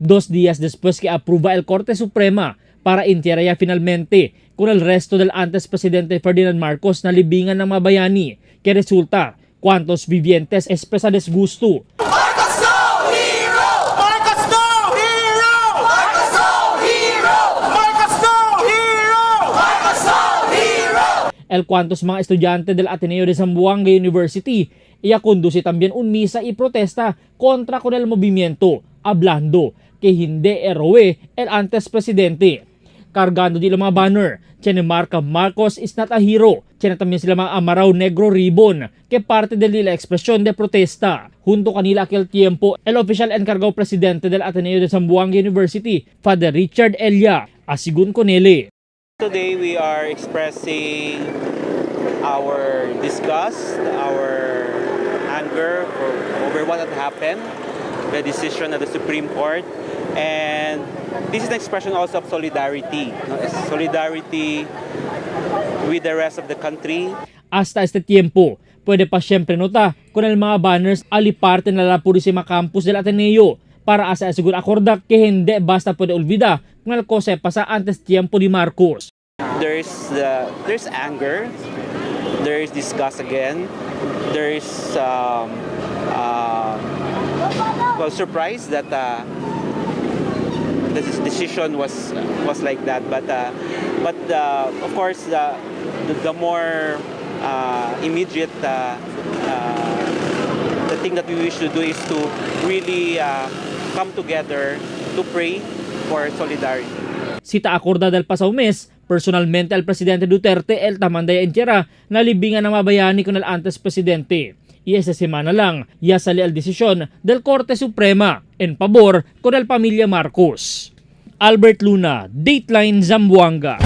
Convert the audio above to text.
2 días después que aprueba el Korte Suprema para intiraya finalmente con el resto del antes presidente Ferdinand Marcos na libingan ng mga bayani, que resulta cuantos vivientes es pesa disgusto. Marcos no hero! Marcos no hero! Marcos no hero! Marcos no hero! Marcos no hero! El cuantos mga estudyante del Ateneo de Zamboanga University ella conduce también un misa y protesta contra con el movimiento, hablando que hindi héroe el antes presidente. Cargando di mga banner, tiene marca Marcos is not a hero. Tiene también sila mga amaraw negro ribbon, que parte de la expresión de protesta. Junto kanila aquel tiempo, el oficial encargado presidente del Ateneo de Zamboanga University, Father Richard Elia, asigun con ele. Today we are expressing our disgust, our anger over what had happened, the decision of the Supreme Court, and this is an expression also of solidarity, solidarity with the rest of the country. Hasta este tiempo, pwede pa siyempre nota con el mga banners aliparte na la Purisima Campus del Ateneo para asegurar acorda que hindi basta pwede olvida kung el cosa pasa antes tiempo ni Marcos. There's anger, there is disgust again, there is surprise that this decision was like that, but of course the more immediate the thing that we wish to do is to really come together to pray for solidarity. Sita acorda del pasado mes, personalmente al presidente Duterte el tamandaya entera na libingan ng mabayani con el antes presidente. Y esa semana lang, ya sali al desisyon del Korte Suprema en pabor con el pamilya Marcos. Albert Luna, Dateline Zamboanga.